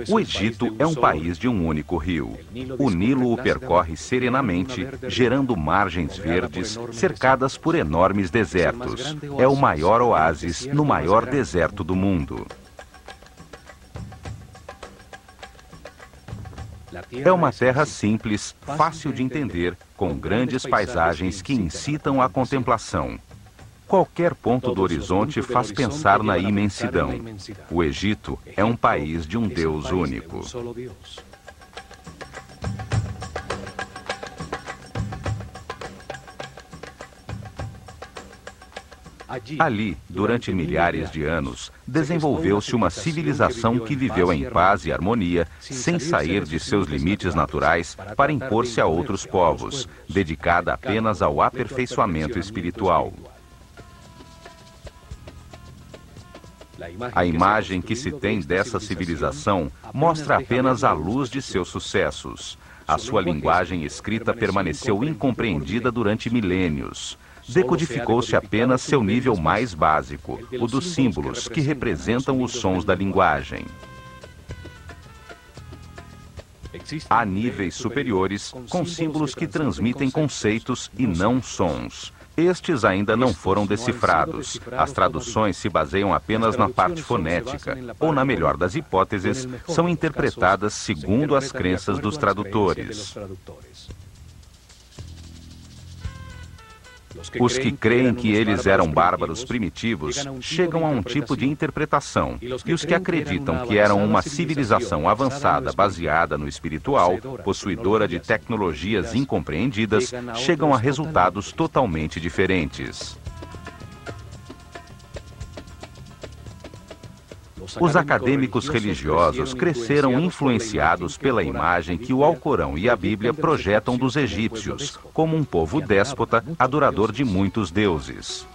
O Egito é um país de um único rio. O Nilo o percorre serenamente, gerando margens verdes cercadas por enormes desertos. É o maior oásis no maior deserto do mundo. É uma terra simples, fácil de entender, com grandes paisagens que incitam à contemplação. Qualquer ponto do horizonte faz pensar na imensidão. O Egito é um país de um Deus único. Ali, durante milhares de anos, desenvolveu-se uma civilização que viveu em paz e harmonia, sem sair de seus limites naturais para impor-se a outros povos, dedicada apenas ao aperfeiçoamento espiritual. A imagem que se tem dessa civilização mostra apenas a luz de seus sucessos. A sua linguagem escrita permaneceu incompreendida durante milênios. Decodificou-se apenas seu nível mais básico, o dos símbolos, que representam os sons da linguagem. Há níveis superiores, com símbolos que transmitem conceitos e não sons. Estes ainda não foram decifrados. As traduções se baseiam apenas na parte fonética, ou, na melhor das hipóteses, são interpretadas segundo as crenças dos tradutores. Os que creem que eles eram bárbaros primitivos chegam a um tipo de interpretação, e os que acreditam que eram uma civilização avançada baseada no espiritual, possuidora de tecnologias incompreendidas, chegam a resultados totalmente diferentes. Os acadêmicos religiosos cresceram influenciados pela imagem que o Alcorão e a Bíblia projetam dos egípcios, como um povo déspota, adorador de muitos deuses.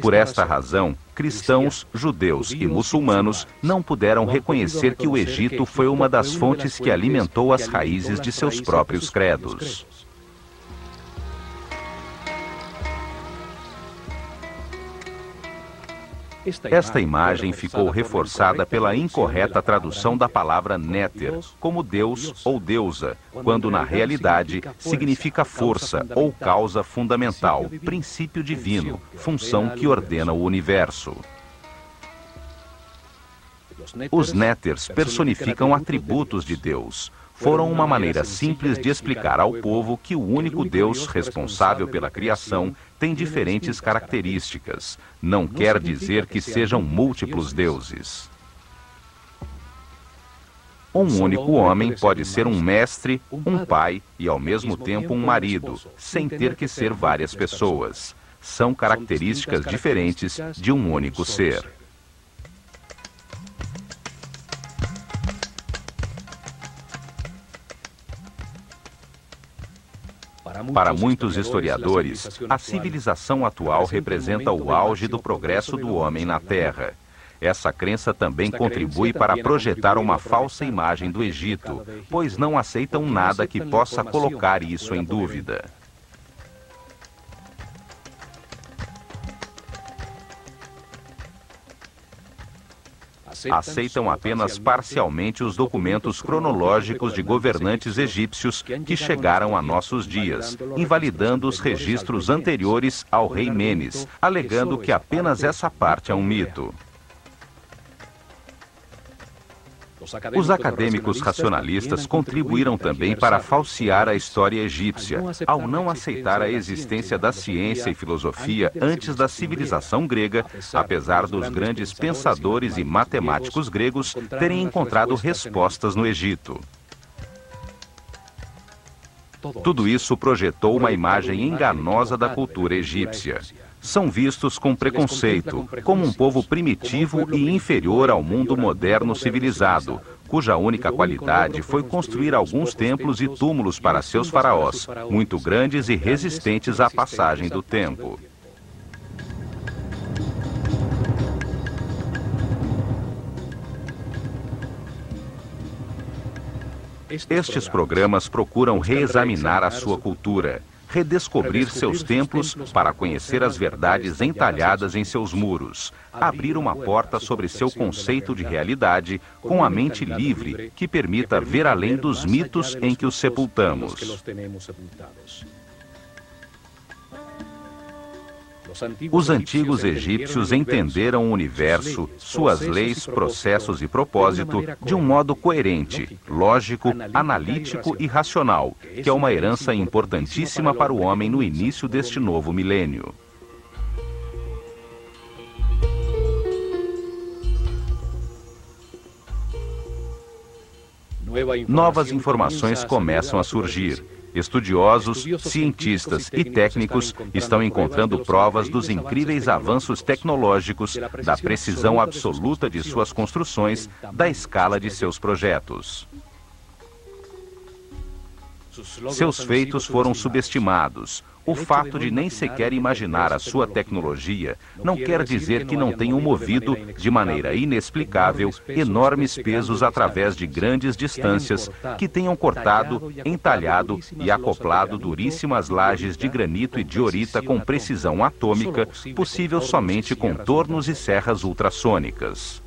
Por esta razão, cristãos, judeus e muçulmanos não puderam reconhecer que o Egito foi uma das fontes que alimentou as raízes de seus próprios credos. Esta imagem ficou reforçada pela incorreta tradução da palavra Néter, como Deus ou deusa, quando na realidade significa força ou causa fundamental, princípio divino, função que ordena o universo. Os Néters personificam atributos de Deus. Foram uma maneira simples de explicar ao povo que o único Deus responsável pela criação tem diferentes características. Não quer dizer que sejam múltiplos deuses. Um único homem pode ser um mestre, um pai e, ao mesmo tempo, um marido, sem ter que ser várias pessoas. São características diferentes de um único ser. Para muitos historiadores, a civilização atual representa o auge do progresso do homem na Terra. Essa crença também contribui para projetar uma falsa imagem do Egito, pois não aceitam nada que possa colocar isso em dúvida. Aceitam apenas parcialmente os documentos cronológicos de governantes egípcios que chegaram a nossos dias, invalidando os registros anteriores ao rei Menes, alegando que apenas essa parte é um mito. Os acadêmicos racionalistas contribuíram também para falsear a história egípcia, ao não aceitar a existência da ciência e filosofia antes da civilização grega, apesar dos grandes pensadores e matemáticos gregos terem encontrado respostas no Egito. Tudo isso projetou uma imagem enganosa da cultura egípcia. São vistos com preconceito, como um povo primitivo e inferior ao mundo moderno civilizado, cuja única qualidade foi construir alguns templos e túmulos para seus faraós, muito grandes e resistentes à passagem do tempo. Estes programas procuram reexaminar a sua cultura, redescobrir seus templos para conhecer as verdades entalhadas em seus muros, abrir uma porta sobre seu conceito de realidade com a mente livre que permita ver além dos mitos em que os sepultamos. Os antigos egípcios entenderam o universo, suas leis, processos e propósito de um modo coerente, lógico, analítico e racional, que é uma herança importantíssima para o homem no início deste novo milênio. Novas informações começam a surgir. Estudiosos, cientistas e técnicos estão encontrando provas dos incríveis avanços tecnológicos, da precisão absoluta de suas construções, da escala de seus projetos. Seus feitos foram subestimados. O fato de nem sequer imaginar a sua tecnologia não quer dizer que não tenham movido, de maneira inexplicável, enormes pesos através de grandes distâncias, que tenham cortado, entalhado e acoplado duríssimas lajes de granito e diorita com precisão atômica, possível somente com tornos e serras ultrassônicas.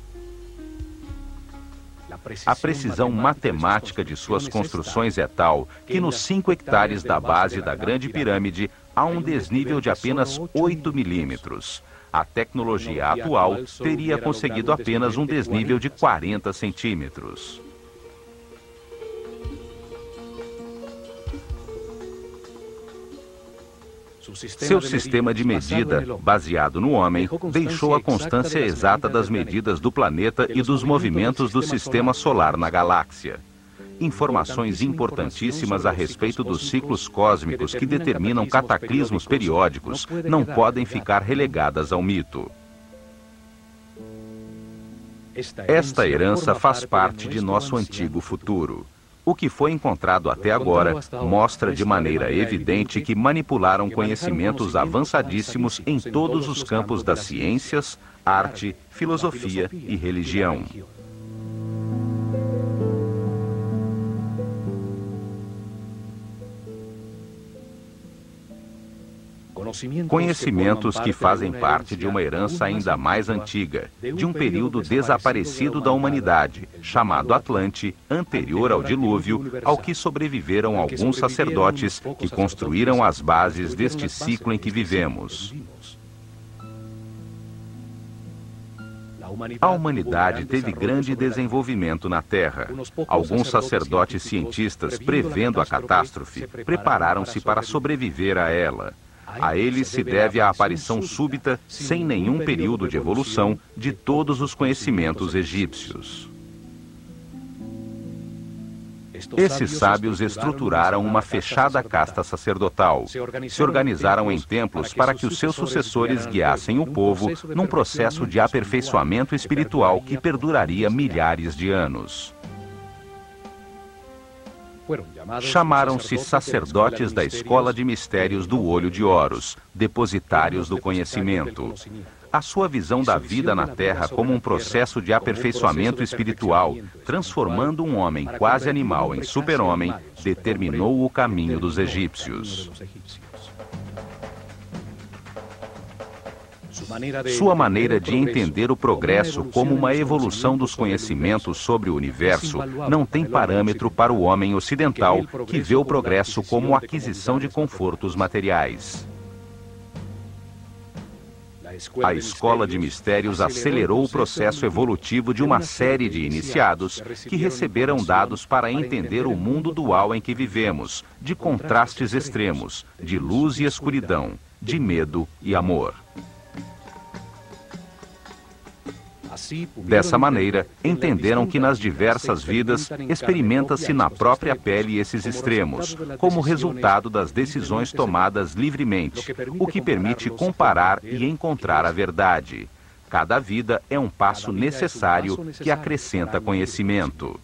A precisão matemática de suas construções é tal que nos 5 hectares da base da Grande Pirâmide há um desnível de apenas 8 milímetros. A tecnologia atual teria conseguido apenas um desnível de 40 centímetros. Seu sistema de medida, baseado no homem, deixou a constância exata das medidas do planeta e dos movimentos do sistema solar na galáxia. Informações importantíssimas a respeito dos ciclos cósmicos que determinam cataclismos periódicos não podem ficar relegadas ao mito. Esta herança faz parte de nosso antigo futuro. O que foi encontrado até agora mostra de maneira evidente que manipularam conhecimentos avançadíssimos em todos os campos das ciências, arte, filosofia e religião. Conhecimentos que fazem parte de uma herança ainda mais antiga, de um período desaparecido da humanidade, chamado Atlante, anterior ao dilúvio, ao que sobreviveram alguns sacerdotes que construíram as bases deste ciclo em que vivemos. A humanidade teve grande desenvolvimento na Terra. Alguns sacerdotes cientistas, prevendo a catástrofe, prepararam-se para sobreviver a ela. A eles se deve a aparição súbita, sem nenhum período de evolução, de todos os conhecimentos egípcios. Esses sábios estruturaram uma fechada casta sacerdotal. Se organizaram em templos para que os seus sucessores guiassem o povo num processo de aperfeiçoamento espiritual que perduraria milhares de anos. Chamaram-se sacerdotes da escola de mistérios do olho de Horus, depositários do conhecimento. A sua visão da vida na Terra como um processo de aperfeiçoamento espiritual, transformando um homem quase animal em super-homem, determinou o caminho dos egípcios. Sua maneira de entender o progresso como uma evolução dos conhecimentos sobre o universo não tem parâmetro para o homem ocidental, que vê o progresso como aquisição de confortos materiais. A escola de mistérios acelerou o processo evolutivo de uma série de iniciados que receberam dados para entender o mundo dual em que vivemos, de contrastes extremos, de luz e escuridão, de medo e amor. Dessa maneira, entenderam que nas diversas vidas experimenta-se na própria pele esses extremos, como resultado das decisões tomadas livremente, o que permite comparar e encontrar a verdade. Cada vida é um passo necessário que acrescenta conhecimento.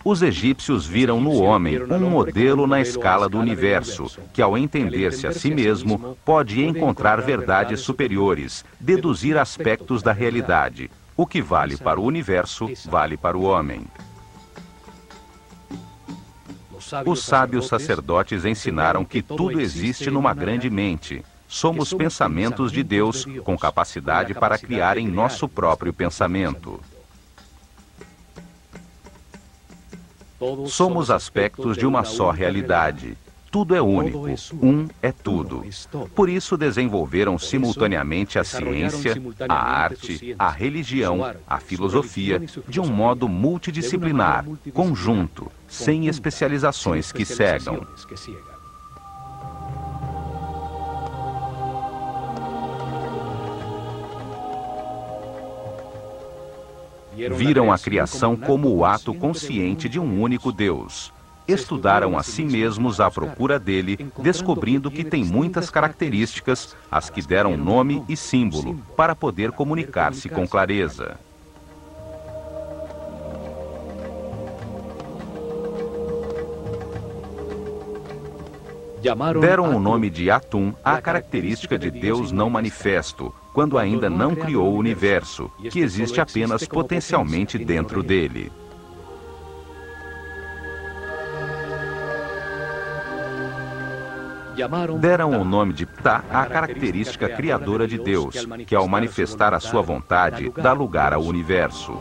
Os egípcios viram no homem um modelo na escala do universo, que ao entender-se a si mesmo, pode encontrar verdades superiores, deduzir aspectos da realidade. O que vale para o universo, vale para o homem. Os sábios sacerdotes ensinaram que tudo existe numa grande mente. Somos pensamentos de Deus, com capacidade para criar em nosso próprio pensamento. Somos aspectos de uma só realidade. Tudo é único, um é tudo. Por isso desenvolveram simultaneamente a ciência, a arte, a religião, a filosofia, de um modo multidisciplinar, conjunto, sem especializações que cegam. Viram a criação como o ato consciente de um único Deus. Estudaram a si mesmos à procura dele, descobrindo que tem muitas características, as que deram nome e símbolo, para poder comunicar-se com clareza. Deram o nome de Atum à característica de Deus não manifesto, quando ainda não criou o universo, que existe apenas potencialmente dentro dele. Deram o nome de Ptah à característica criadora de Deus, que ao manifestar a sua vontade, dá lugar ao universo.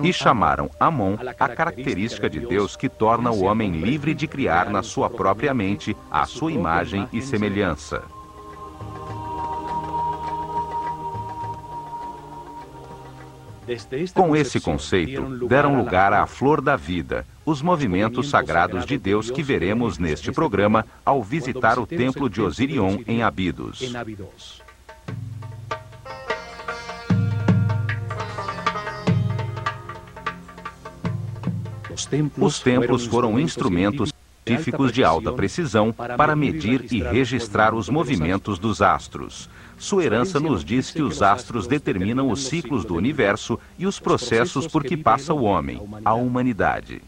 E chamaram Amon a característica de Deus que torna o homem livre de criar na sua própria mente a sua imagem e semelhança. Com esse conceito, deram lugar à flor da vida, os movimentos sagrados de Deus que veremos neste programa ao visitar o templo de Osirion em Abidos. Os templos foram instrumentos científicos de alta precisão para medir e registrar os movimentos dos astros. Sua herança nos diz que os astros determinam os ciclos do universo e os processos por que passa o homem, a humanidade.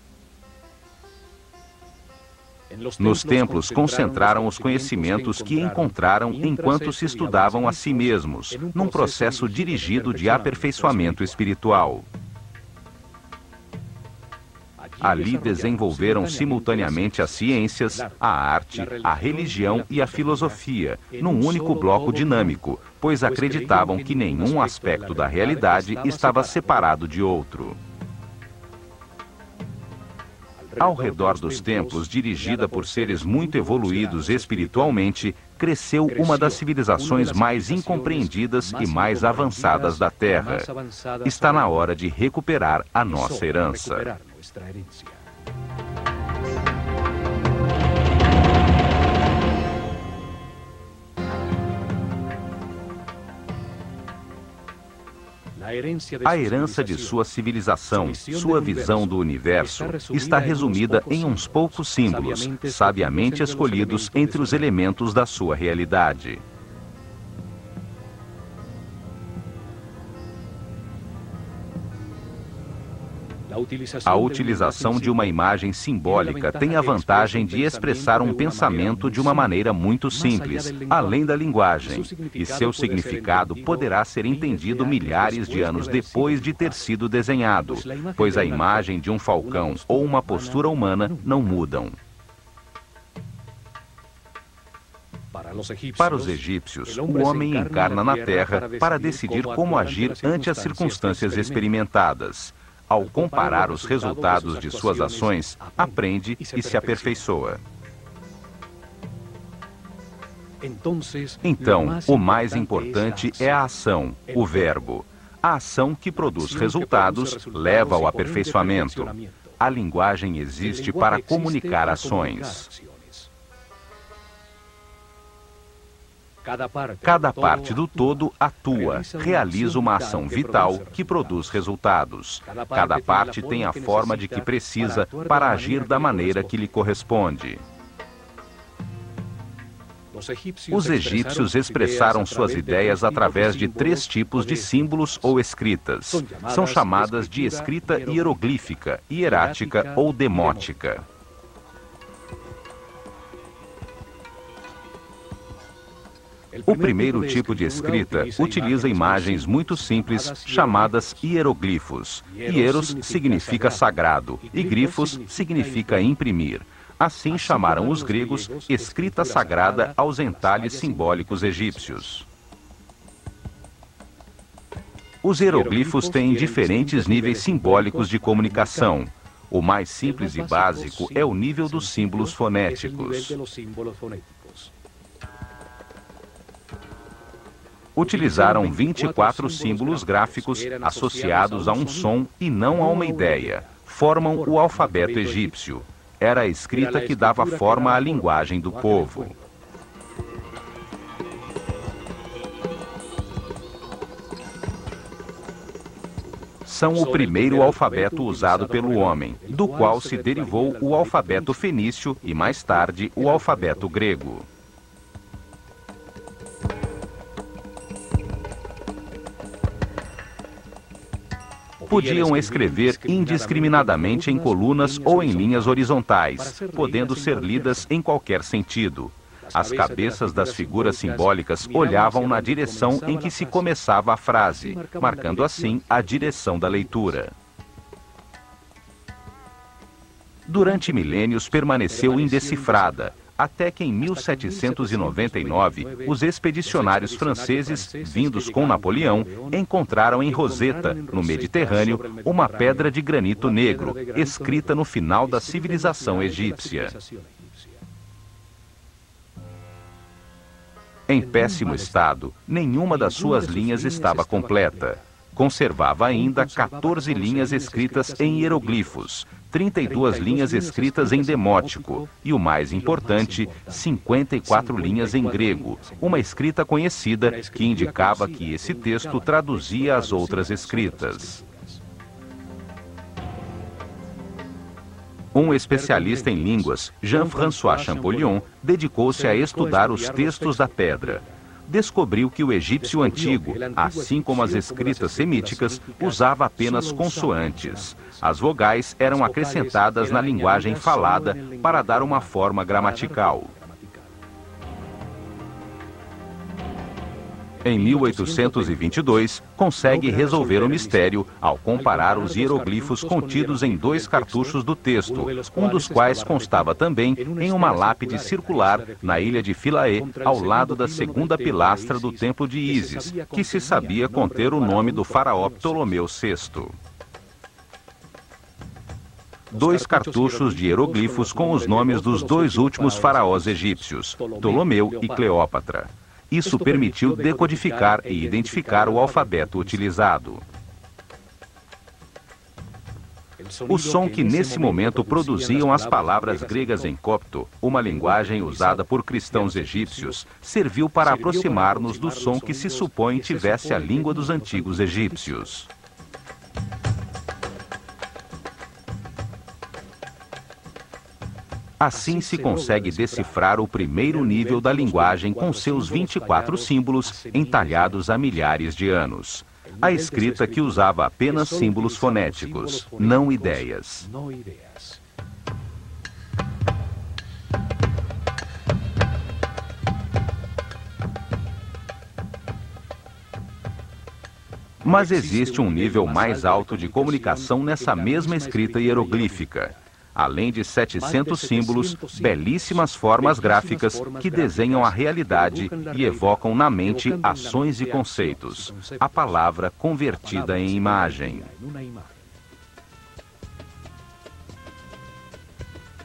Nos templos concentraram os conhecimentos que encontraram enquanto se estudavam a si mesmos, num processo dirigido de aperfeiçoamento espiritual. Ali desenvolveram simultaneamente as ciências, a arte, a religião e a filosofia, num único bloco dinâmico, pois acreditavam que nenhum aspecto da realidade estava separado de outro. Ao redor dos templos, dirigida por seres muito evoluídos espiritualmente, cresceu uma das civilizações mais incompreendidas e mais avançadas da Terra. Está na hora de recuperar a nossa herança. A herança de sua civilização, sua visão do universo, está resumida em uns poucos símbolos, sabiamente escolhidos entre os elementos da sua realidade. A utilização de uma imagem simbólica tem a vantagem de expressar um pensamento de uma maneira muito simples, além da linguagem, e seu significado poderá ser entendido milhares de anos depois de ter sido desenhado, pois a imagem de um falcão ou uma postura humana não mudam. Para os egípcios, o homem encarna na Terra para decidir como agir ante as circunstâncias experimentadas. Ao comparar os resultados de suas ações, aprende e se aperfeiçoa. Então, o mais importante é a ação, o verbo. A ação que produz resultados leva ao aperfeiçoamento. A linguagem existe para comunicar ações. Cada parte do todo atua, realiza uma ação vital que produz resultados. Cada parte tem a forma de que precisa para agir da maneira que lhe corresponde. Os egípcios expressaram suas ideias através de 3 tipos de símbolos ou escritas. São chamadas de escrita hieroglífica, hierática ou demótica. O primeiro tipo de escrita utiliza imagens muito simples chamadas hieroglifos. Hieros significa sagrado e glifos significa imprimir. Assim chamaram os gregos escrita sagrada aos entalhes simbólicos egípcios. Os hieroglifos têm diferentes níveis simbólicos de comunicação. O mais simples e básico é o nível dos símbolos fonéticos. Utilizaram 24 símbolos gráficos associados a um som e não a uma ideia. Formam o alfabeto egípcio. Era a escrita que dava forma à linguagem do povo. São o primeiro alfabeto usado pelo homem, do qual se derivou o alfabeto fenício e, mais tarde, o alfabeto grego. Podiam escrever indiscriminadamente em colunas ou em linhas horizontais, podendo ser lidas em qualquer sentido. As cabeças das figuras simbólicas olhavam na direção em que se começava a frase, marcando assim a direção da leitura. Durante milênios permaneceu indecifrada, até que em 1799, os expedicionários franceses, vindos com Napoleão, encontraram em Roseta, no Mediterrâneo, uma pedra de granito negro, escrita no final da civilização egípcia. Em péssimo estado, nenhuma das suas linhas estava completa. Conservava ainda 14 linhas escritas em hieroglifos, 32 linhas escritas em demótico e, o mais importante, 54 linhas em grego, uma escrita conhecida que indicava que esse texto traduzia as outras escritas. Um especialista em línguas, Jean-François Champollion, dedicou-se a estudar os textos da pedra. Descobriu que o egípcio antigo, assim como as escritas semíticas, usava apenas consoantes. As vogais eram acrescentadas na linguagem falada para dar uma forma gramatical. Em 1822, consegue resolver o mistério ao comparar os hieroglifos contidos em 2 cartuchos do texto, um dos quais constava também em uma lápide circular na ilha de Philae, ao lado da segunda pilastra do templo de Ísis, que se sabia conter o nome do faraó Ptolomeu VI. 2 cartuchos de hieroglifos com os nomes dos 2 últimos faraós egípcios, Ptolomeu e Cleópatra. Isso permitiu decodificar e identificar o alfabeto utilizado. O som que nesse momento produziam as palavras gregas em copto, uma linguagem usada por cristãos egípcios, serviu para aproximar-nos do som que se supõe tivesse a língua dos antigos egípcios. Assim se consegue decifrar o primeiro nível da linguagem com seus 24 símbolos entalhados há milhares de anos. A escrita que usava apenas símbolos fonéticos, não ideias. Mas existe um nível mais alto de comunicação nessa mesma escrita hieroglífica. Além de 700 símbolos, belíssimas formas gráficas que desenham a realidade e evocam na mente ações e conceitos. A palavra convertida em imagem.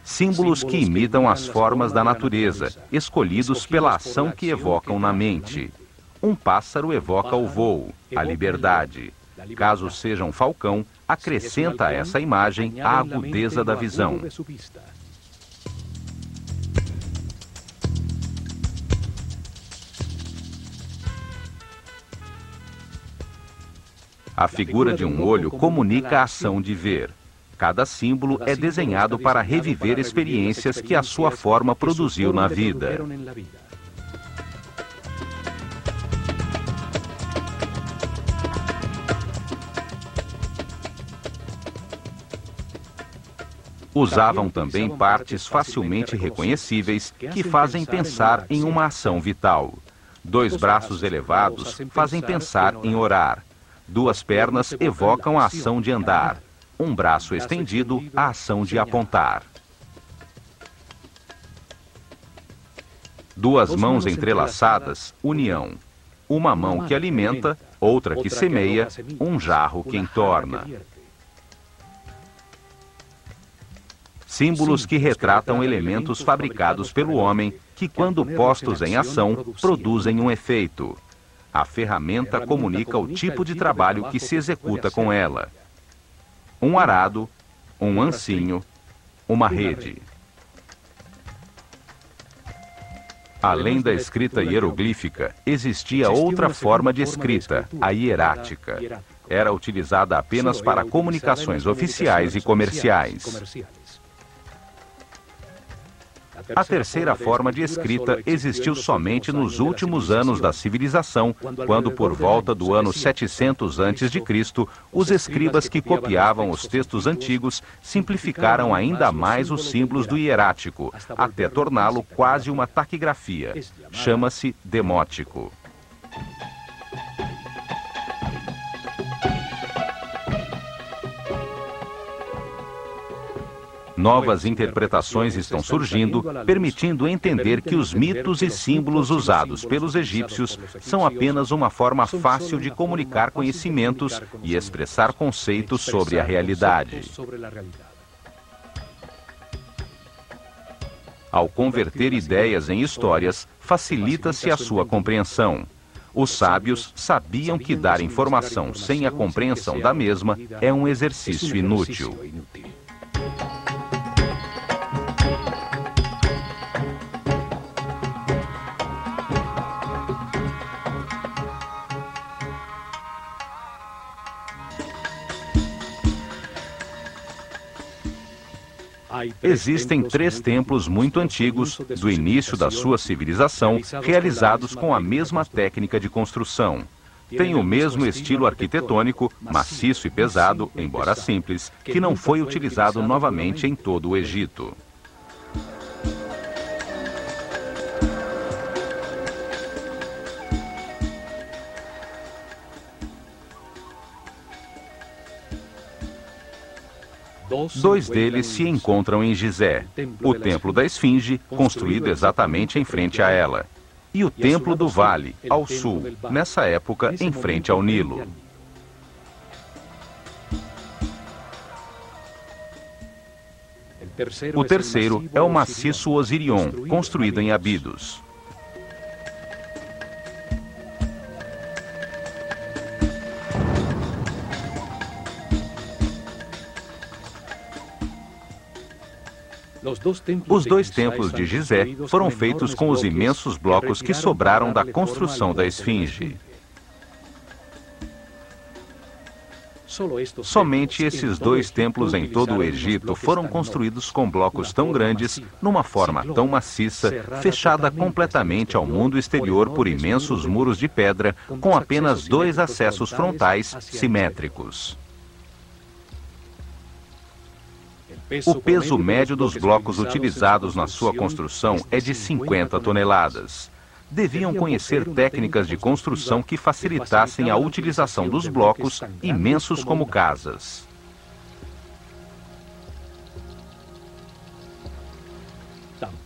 Símbolos que imitam as formas da natureza, escolhidos pela ação que evocam na mente. Um pássaro evoca o voo, a liberdade. Caso seja um falcão, acrescenta a essa imagem a agudeza da visão. A figura de um olho comunica a ação de ver. Cada símbolo é desenhado para reviver experiências que a sua forma produziu na vida. Usavam também partes facilmente reconhecíveis que fazem pensar em uma ação vital. 2 braços elevados fazem pensar em orar. 2 pernas evocam a ação de andar. 1 braço estendido, a ação de apontar. 2 mãos entrelaçadas, união. 1 mão que alimenta, outra que semeia, 1 jarro que entorna. Símbolos que retratam elementos fabricados pelo homem que, quando postos em ação, produzem um efeito. A ferramenta comunica o tipo de trabalho que se executa com ela. 1 arado, 1 ancinho, 1 rede. Além da escrita hieroglífica, existia outra forma de escrita, a hierática. Era utilizada apenas para comunicações oficiais e comerciais. A terceira forma de escrita existiu somente nos últimos anos da civilização, quando, por volta do ano 700 a.C., os escribas que copiavam os textos antigos simplificaram ainda mais os símbolos do hierático, até torná-lo quase uma taquigrafia. Chama-se demótico. Novas interpretações estão surgindo, permitindo entender que os mitos e símbolos usados pelos egípcios são apenas uma forma fácil de comunicar conhecimentos e expressar conceitos sobre a realidade. Ao converter ideias em histórias, facilita-se a sua compreensão. Os sábios sabiam que dar informação sem a compreensão da mesma é um exercício inútil. Existem 3 templos muito antigos, do início da sua civilização, realizados com a mesma técnica de construção. Tem o mesmo estilo arquitetônico, maciço e pesado, embora simples, que não foi utilizado novamente em todo o Egito. Dois deles se encontram em Gizé, o Templo da Esfinge, construído exatamente em frente a ela, e o Templo do Vale, ao sul, nessa época em frente ao Nilo. O terceiro é o maciço Osirion, construído em Abidos. Os 2 templos de Gizé foram feitos com os imensos blocos que sobraram da construção da Esfinge. Somente esses 2 templos em todo o Egito foram construídos com blocos tão grandes, numa forma tão maciça, fechada completamente ao mundo exterior por imensos muros de pedra, com apenas 2 acessos frontais simétricos. O peso médio dos blocos utilizados na sua construção é de 50 toneladas. Deviam conhecer técnicas de construção que facilitassem a utilização dos blocos, imensos como casas.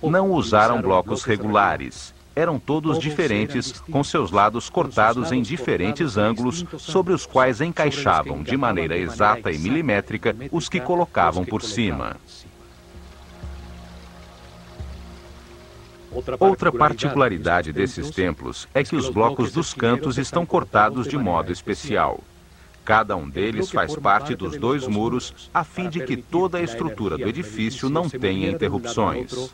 Não usaram blocos regulares. Eram todos diferentes, com seus lados cortados em diferentes ângulos, sobre os quais encaixavam de maneira exata e milimétrica os que colocavam por cima. Outra particularidade desses templos é que os blocos dos cantos estão cortados de modo especial. Cada um deles faz parte dos 2 muros, a fim de que toda a estrutura do edifício não tenha interrupções.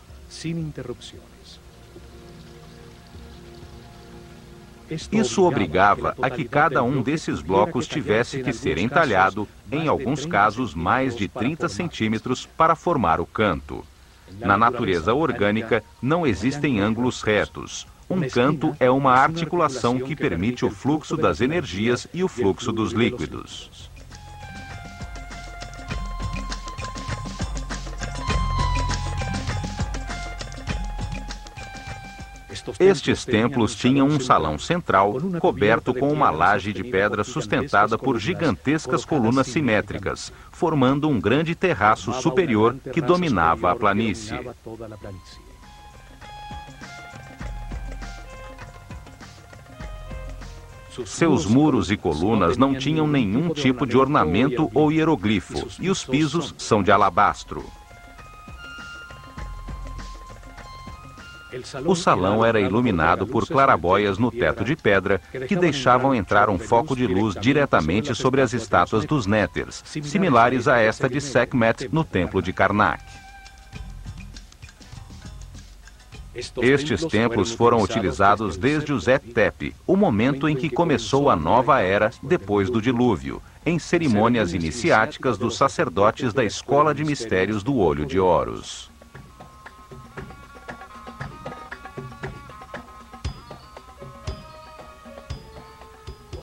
Isso obrigava a que cada um desses blocos tivesse que ser entalhado, em alguns casos mais de 30 centímetros, para formar o canto. Na natureza orgânica, não existem ângulos retos. Um canto é uma articulação que permite o fluxo das energias e o fluxo dos líquidos. Estes templos tinham um salão central, coberto com uma laje de pedra sustentada por gigantescas colunas simétricas, formando um grande terraço superior que dominava a planície. Seus muros e colunas não tinham nenhum tipo de ornamento ou hieroglifo, e os pisos são de alabastro. O salão era iluminado por clarabóias no teto de pedra, que deixavam entrar um foco de luz diretamente sobre as estátuas dos néters, similares a esta de Sekhmet no templo de Karnak. Estes templos foram utilizados desde o Zet-Tepe, o momento em que começou a nova era depois do dilúvio, em cerimônias iniciáticas dos sacerdotes da Escola de Mistérios do Olho de Horus.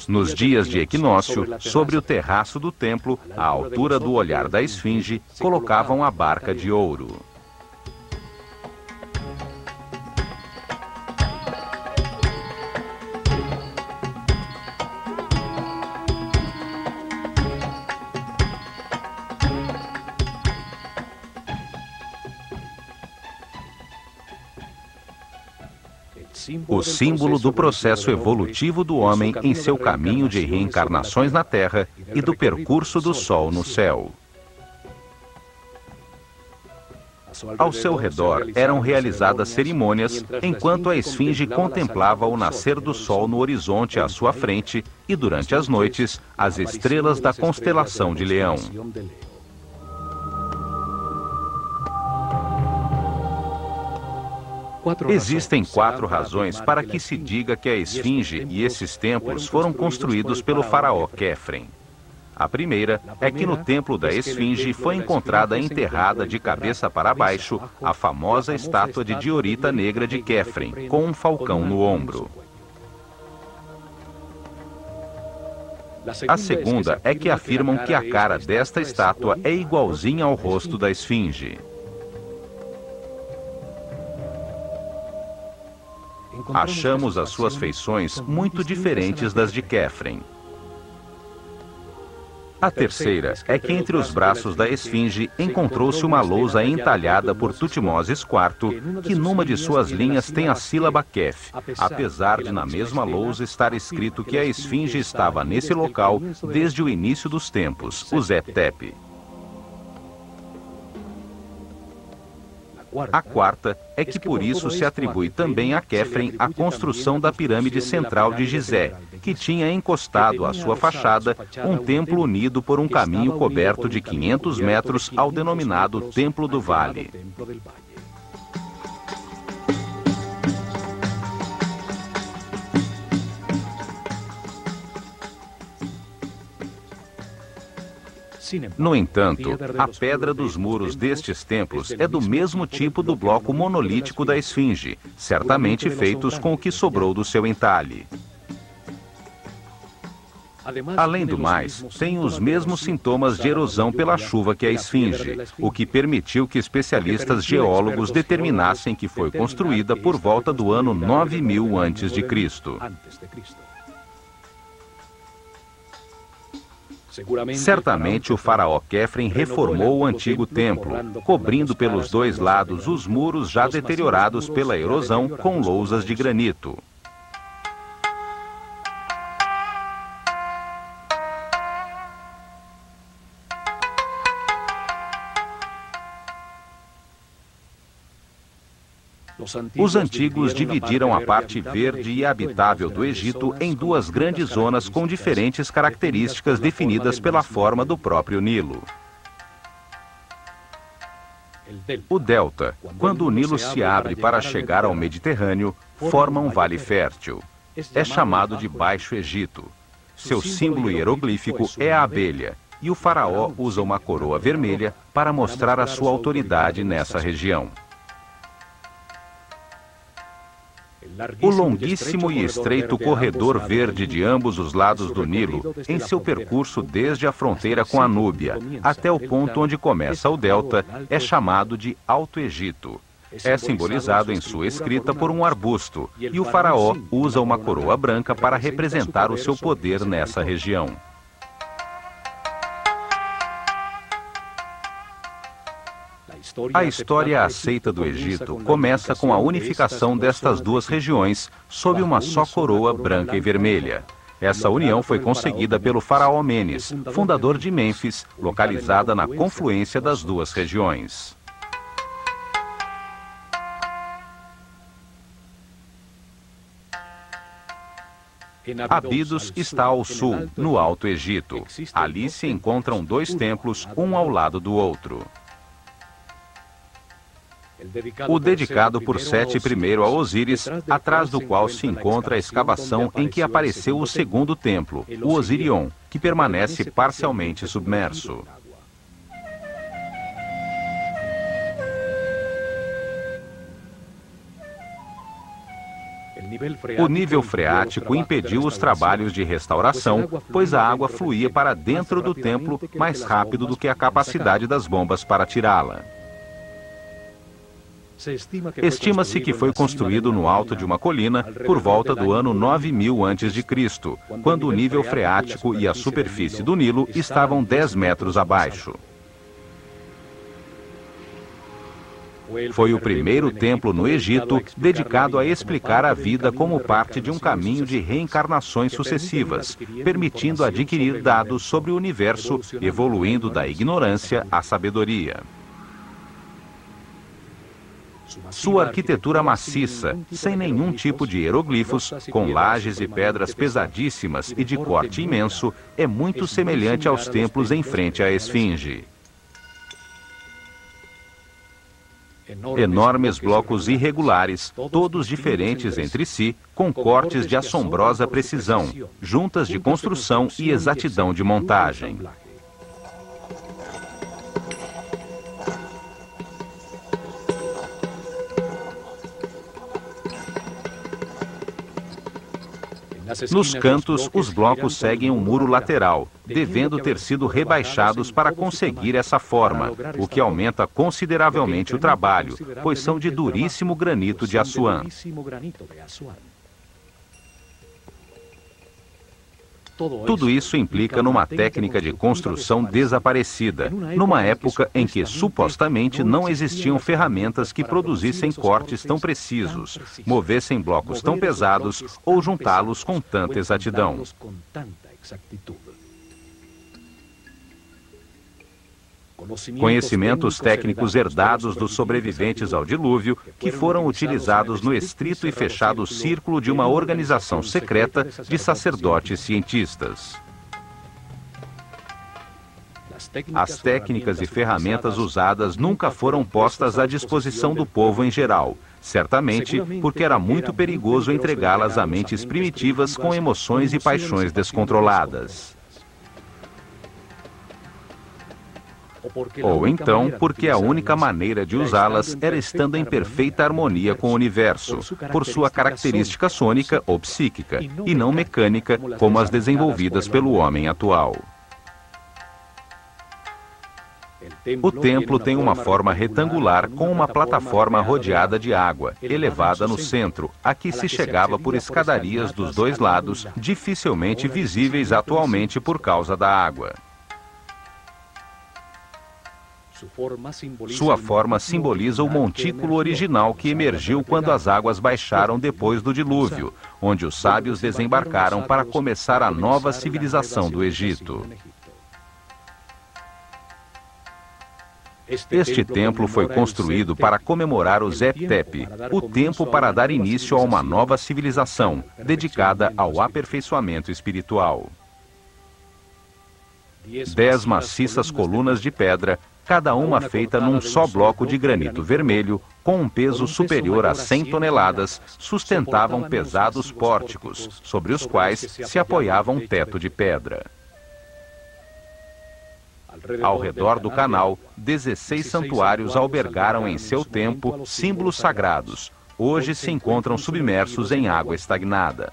Nos dias de equinócio, sobre o terraço do templo, à altura do olhar da esfinge, colocavam a barca de ouro. O símbolo do processo evolutivo do homem em seu caminho de reencarnações na Terra e do percurso do Sol no céu. Ao seu redor eram realizadas cerimônias, enquanto a esfinge contemplava o nascer do Sol no horizonte à sua frente e, durante as noites, as estrelas da constelação de Leão. Existem 4 razões para que se diga que a esfinge e esses templos foram construídos pelo faraó Quefren. A primeira é que no templo da esfinge foi encontrada enterrada de cabeça para baixo a famosa estátua de Diorita Negra de Quefren, com um falcão no ombro. A segunda é que afirmam que a cara desta estátua é igualzinha ao rosto da esfinge. Achamos as suas feições muito diferentes das de Quefren. A terceira é que entre os braços da esfinge encontrou-se uma lousa entalhada por Tutmoses IV, que numa de suas linhas tem a sílaba Kef, apesar de na mesma lousa estar escrito que a esfinge estava nesse local desde o início dos tempos, o Zet-Tepe. A quarta é que por isso se atribui também a Quefren a construção da pirâmide central de Gizé, que tinha encostado à sua fachada um templo unido por um caminho coberto de 500 metros ao denominado Templo do Vale. No entanto, a pedra dos muros destes templos é do mesmo tipo do bloco monolítico da esfinge, certamente feitos com o que sobrou do seu entalhe. Além do mais, tem os mesmos sintomas de erosão pela chuva que a esfinge, o que permitiu que especialistas geólogos determinassem que foi construída por volta do ano 9000 a.C. Certamente o faraó Quefren reformou o antigo templo, cobrindo pelos 2 lados os muros já deteriorados pela erosão com lousas de granito. Os antigos dividiram a parte verde e habitável do Egito em 2 grandes zonas com diferentes características definidas pela forma do próprio Nilo. O delta, quando o Nilo se abre para chegar ao Mediterrâneo, forma um vale fértil. É chamado de Baixo Egito. Seu símbolo hieroglífico é a abelha, e o faraó usa uma coroa vermelha para mostrar a sua autoridade nessa região. O longuíssimo e estreito corredor verde de ambos os lados do Nilo, em seu percurso desde a fronteira com a Núbia até o ponto onde começa o delta, é chamado de Alto Egito. É simbolizado em sua escrita por um arbusto, e o faraó usa uma coroa branca para representar o seu poder nessa região. A história aceita do Egito começa com a unificação destas duas regiões sob uma só coroa branca e vermelha. Essa união foi conseguida pelo faraó Menes, fundador de Mênfis, localizada na confluência das duas regiões. Abidos está ao sul, no Alto Egito. Ali se encontram dois templos, um ao lado do outro. O dedicado por Sete I a Osíris, atrás do qual se encontra a escavação em que apareceu o segundo templo, o Osirion, que permanece parcialmente submerso. O nível freático impediu os trabalhos de restauração, pois a água fluía para dentro do templo mais rápido do que a capacidade das bombas para tirá-la. Estima-se que foi construído no alto de uma colina por volta do ano 9000 a.C., quando o nível freático e a superfície do Nilo estavam 10 metros abaixo. Foi o primeiro templo no Egito dedicado a explicar a vida como parte de um caminho de reencarnações sucessivas, permitindo adquirir dados sobre o universo, evoluindo da ignorância à sabedoria. Sua arquitetura maciça, sem nenhum tipo de hieroglifos, com lajes e pedras pesadíssimas e de corte imenso, é muito semelhante aos templos em frente à Esfinge. Enormes blocos irregulares, todos diferentes entre si, com cortes de assombrosa precisão, juntas de construção e exatidão de montagem. Nos cantos, os blocos seguem um muro lateral, devendo ter sido rebaixados para conseguir essa forma, o que aumenta consideravelmente o trabalho, pois são de duríssimo granito de Assuã. Tudo isso implica numa técnica de construção desaparecida, numa época em que supostamente não existiam ferramentas que produzissem cortes tão precisos, movessem blocos tão pesados ou juntá-los com tanta exatidão. Conhecimentos técnicos herdados dos sobreviventes ao dilúvio, que foram utilizados no estrito e fechado círculo de uma organização secreta de sacerdotes cientistas. As técnicas e ferramentas usadas nunca foram postas à disposição do povo em geral, certamente porque era muito perigoso entregá-las a mentes primitivas com emoções e paixões descontroladas. Ou então, porque a única maneira de usá-las era estando em perfeita harmonia com o universo, por sua característica sônica ou psíquica, e não mecânica, como as desenvolvidas pelo homem atual. O templo tem uma forma retangular com uma plataforma rodeada de água, elevada no centro, a que se chegava por escadarias dos dois lados, dificilmente visíveis atualmente por causa da água. Sua forma simboliza o montículo original que emergiu quando as águas baixaram depois do dilúvio, onde os sábios desembarcaram para começar a nova civilização do Egito. Este templo foi construído para comemorar o Zep-Tepi, o tempo para dar início a uma nova civilização, dedicada ao aperfeiçoamento espiritual. 10 maciças colunas de pedra, cada uma feita num só bloco de granito vermelho, com um peso superior a 100 toneladas, sustentavam pesados pórticos, sobre os quais se apoiava um teto de pedra. Ao redor do canal, 16 santuários albergaram em seu tempo símbolos sagrados. Hoje se encontram submersos em água estagnada.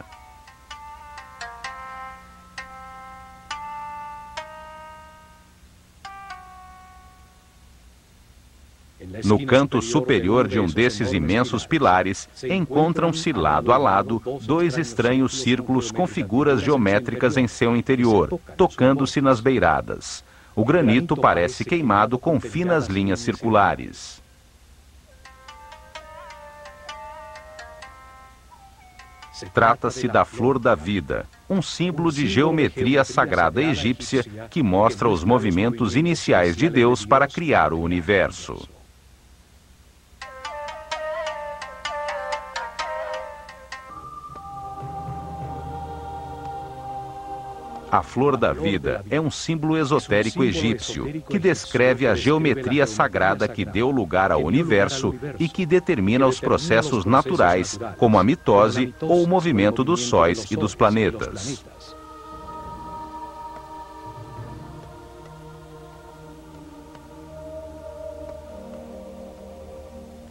No canto superior de um desses imensos pilares, encontram-se lado a lado 2 estranhos círculos com figuras geométricas em seu interior, tocando-se nas beiradas. O granito parece queimado com finas linhas circulares. Trata-se da flor da vida, um símbolo de geometria sagrada egípcia que mostra os movimentos iniciais de Deus para criar o universo. A flor da vida é um símbolo esotérico egípcio que descreve a geometria sagrada que deu lugar ao universo e que determina os processos naturais, como a mitose ou o movimento dos sóis e dos planetas.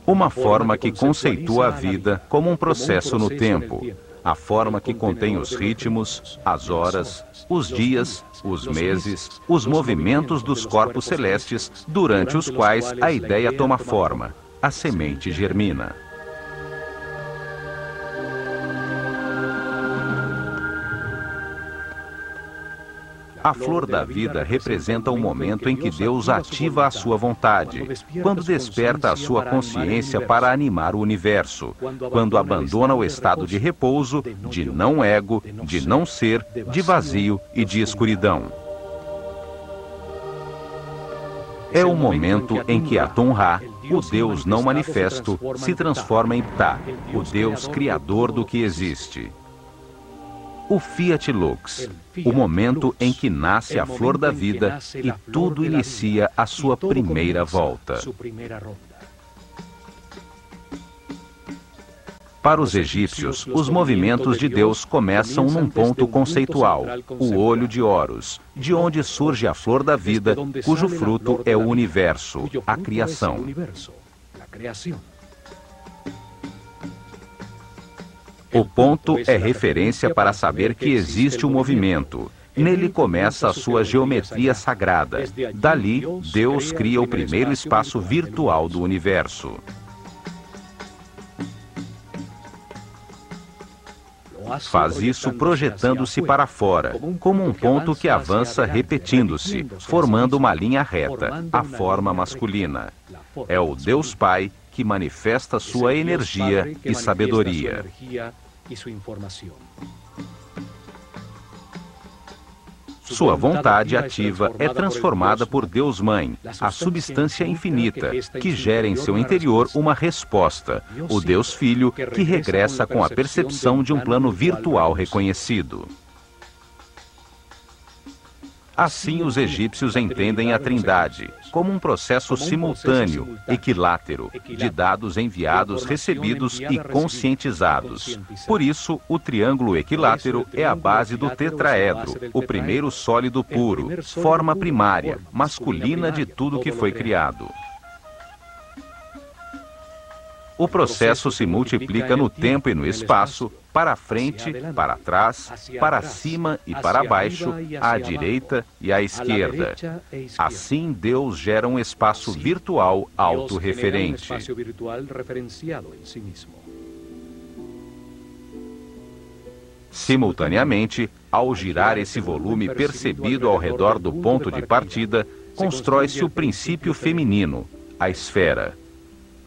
Uma forma que conceitua a vida como um processo no tempo. A forma que contém os ritmos, as horas, os dias, os meses, os movimentos dos corpos celestes, durante os quais a ideia toma forma, a semente germina. A flor da vida representa o momento em que Deus ativa a sua vontade, quando desperta a sua consciência para animar o universo, quando abandona o estado de repouso, de não ego, de não ser, de vazio e de escuridão. É o momento em que Atum-Ra, o Deus não manifesto, se transforma em Ptah, o Deus criador do que existe. O Fiat Lux, o momento em que nasce a flor da vida e tudo inicia a sua primeira volta. Para os egípcios, os movimentos de Deus começam num ponto conceitual, o olho de Horus, de onde surge a flor da vida, cujo fruto é o universo, a criação. O ponto é referência para saber que existe um movimento. Nele começa a sua geometria sagrada. Dali, Deus cria o primeiro espaço virtual do universo. Faz isso projetando-se para fora, como um ponto que avança repetindo-se, formando uma linha reta, a forma masculina. É o Deus Pai que manifesta sua energia e sabedoria. Sua vontade ativa é transformada por Deus Mãe, a substância infinita, que gera em seu interior uma resposta, o Deus Filho, que regressa com a percepção de um plano virtual reconhecido. Assim, os egípcios entendem a Trindade como um processo simultâneo, equilátero, de dados enviados, recebidos e conscientizados. Por isso, o triângulo equilátero é a base do tetraedro, o primeiro sólido puro, forma primária, masculina de tudo que foi criado. O processo se multiplica no tempo e no espaço, para frente, para trás, para cima e para baixo, à direita e à esquerda. Assim, Deus gera um espaço virtual autorreferente. Simultaneamente, ao girar esse volume percebido ao redor do ponto de partida, constrói-se o princípio feminino, a esfera.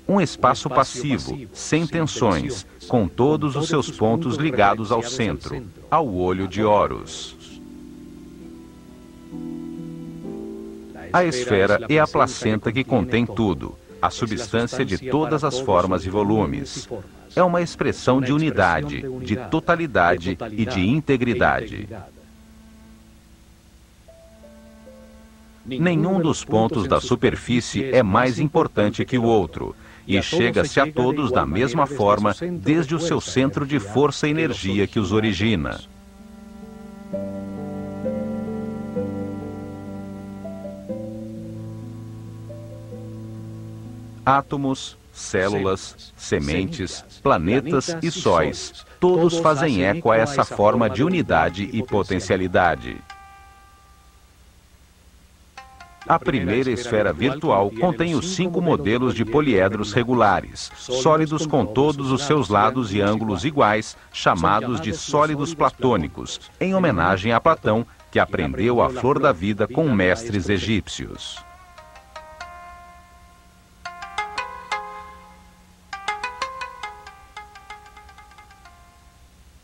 Um espaço passivo, sem tensões, com todos os seus pontos ligados ao centro, ao olho de Horus. A esfera é a placenta que contém tudo, a substância de todas as formas e volumes. É uma expressão de unidade, de totalidade e de integridade. Nenhum dos pontos da superfície é mais importante que o outro, e chega-se a todos da mesma forma, desde o seu centro de força e energia que os origina. Átomos, células, sementes, planetas e sóis, todos fazem eco a essa forma de unidade e potencialidade. A primeira esfera virtual contém os 5 modelos de poliedros regulares, sólidos com todos os seus lados e ângulos iguais, chamados de sólidos platônicos, em homenagem a Platão, que aprendeu a flor da vida com mestres egípcios.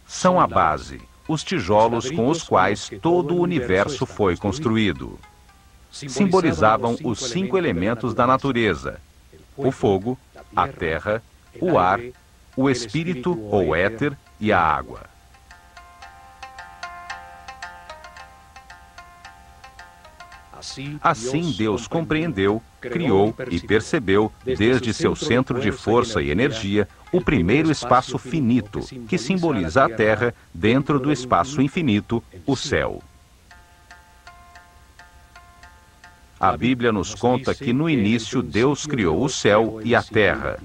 São a base, os tijolos com os quais todo o universo foi construído. Simbolizavam os 5 elementos da natureza: o fogo, a terra, o ar, o espírito ou éter e a água. Assim Deus compreendeu, criou e percebeu, desde seu centro de força e energia, o primeiro espaço finito, que simboliza a Terra, dentro do espaço infinito, o céu. A Bíblia nos conta que no início Deus criou o céu e a terra.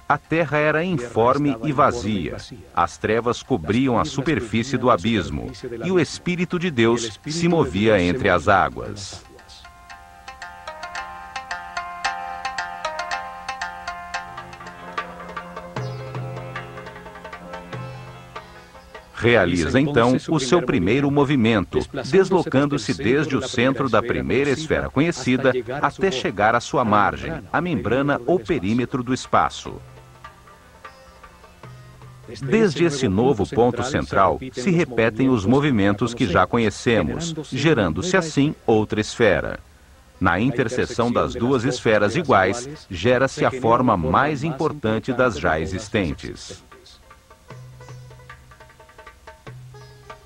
A terra era informe e vazia. As trevas cobriam a superfície do abismo, e o Espírito de Deus se movia entre as águas. Realiza então o seu primeiro movimento, deslocando-se desde o centro da primeira esfera conhecida até chegar à sua margem, a membrana ou perímetro do espaço. Desde esse novo ponto central, se repetem os movimentos que já conhecemos, gerando-se assim outra esfera. Na interseção das duas esferas iguais, gera-se a forma mais importante das já existentes.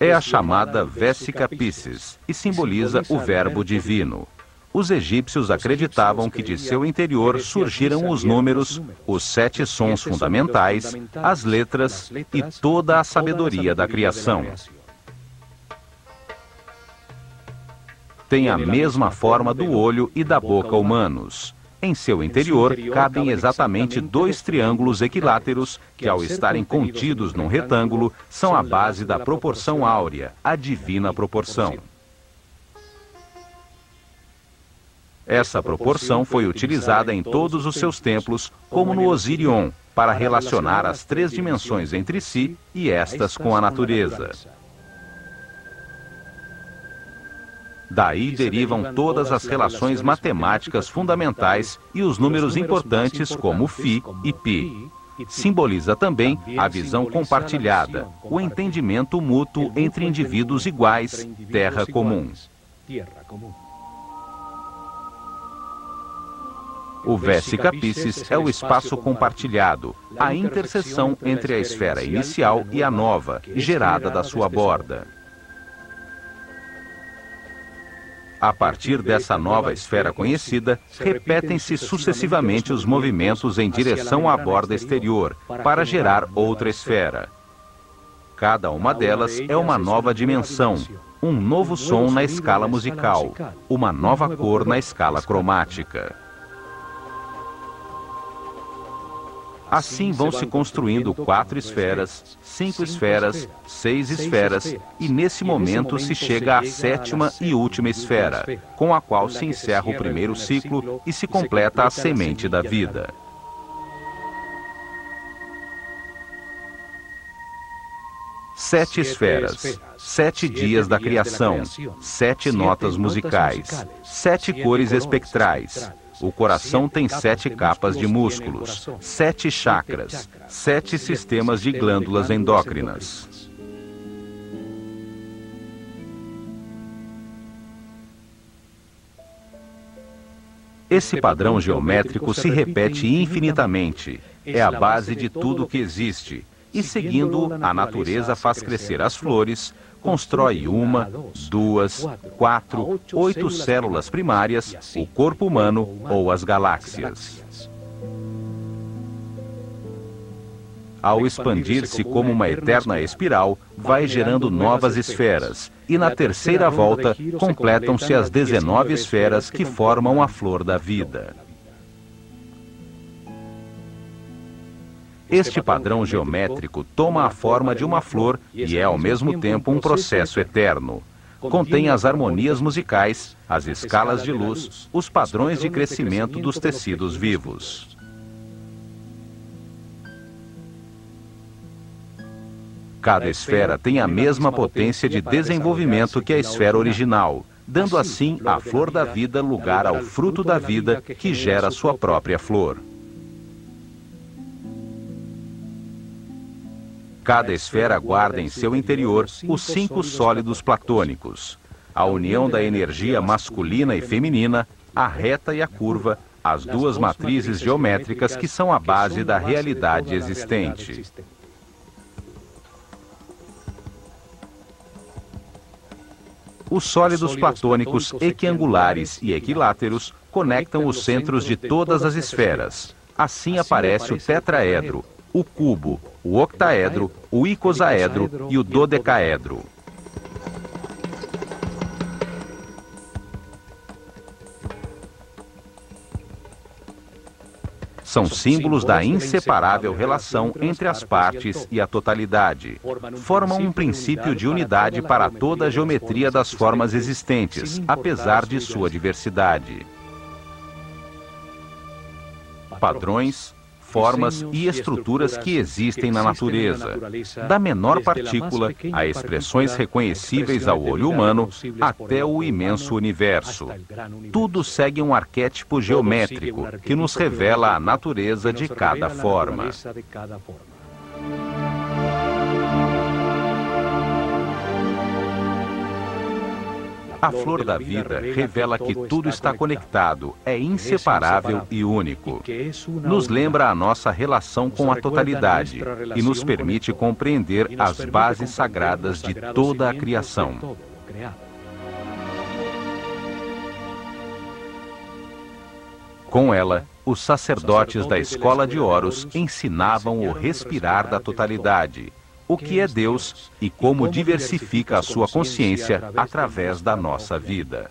É a chamada Vesica Piscis e simboliza o Verbo Divino. Os egípcios acreditavam que de seu interior surgiram os números, os 7 sons fundamentais, as letras e toda a sabedoria da criação. Tem a mesma forma do olho e da boca humanos. Em seu interior, cabem exatamente 2 triângulos equiláteros que, ao estarem contidos num retângulo, são a base da proporção áurea, a divina proporção. Essa proporção foi utilizada em todos os seus templos, como no Osirion, para relacionar as 3 dimensões entre si e estas com a natureza. Daí derivam todas as relações matemáticas fundamentais e os números importantes como Φ e Π. Simboliza também a visão compartilhada, o entendimento mútuo entre indivíduos iguais, terra comum. O Vesica Piscis é o espaço compartilhado, a interseção entre a esfera inicial e a nova, gerada da sua borda. A partir dessa nova esfera conhecida, repetem-se sucessivamente os movimentos em direção à borda exterior, para gerar outra esfera. Cada uma delas é uma nova dimensão, um novo som na escala musical, uma nova cor na escala cromática. Assim vão se construindo 4 esferas, 5 esferas, 6 esferas, e nesse momento se chega à 7ª e última esfera, com a qual se encerra o primeiro ciclo e se completa a semente da vida. Sete esferas, 7 dias da criação, 7 notas musicais, 7 cores espectrais. O coração tem 7 capas de músculos, 7 chakras, 7 sistemas de glândulas endócrinas. Esse padrão geométrico se repete infinitamente. É a base de tudo que existe. E seguindo, a natureza faz crescer as flores, constrói 1, 2, 4, 8 células primárias, o corpo humano ou as galáxias. Ao expandir-se como uma eterna espiral, vai gerando novas esferas, e na terceira volta completam-se as 19 esferas que formam a flor da vida. Este padrão geométrico toma a forma de uma flor e é ao mesmo tempo um processo eterno. contém as harmonias musicais, as escalas de luz, os padrões de crescimento dos tecidos vivos. Cada esfera tem a mesma potência de desenvolvimento que a esfera original, dando assim à flor da vida lugar ao fruto da vida que gera sua própria flor. Cada esfera guarda em seu interior os 5 sólidos platônicos: a união da energia masculina e feminina, a reta e a curva, as 2 matrizes geométricas que são a base da realidade existente. Os sólidos platônicos equiangulares e equiláteros conectam os centros de todas as esferas. Assim aparece o tetraedro, o cubo, o octaedro, o icosaedro e o dodecaedro. São símbolos da inseparável relação entre as partes e a totalidade. Formam um princípio de unidade para toda a geometria das formas existentes, apesar de sua diversidade. Padrões, formas e estruturas que existem na natureza, da menor partícula a expressões reconhecíveis ao olho humano até o imenso universo. Tudo segue um arquétipo geométrico que nos revela a natureza de cada forma. A flor da vida revela que tudo está conectado, é inseparável e único. Nos lembra a nossa relação com a totalidade e nos permite compreender as bases sagradas de toda a criação. Com ela, os sacerdotes da escola de Horus ensinavam o respirar da totalidade, o que é Deus e como diversifica a sua consciência através da nossa vida.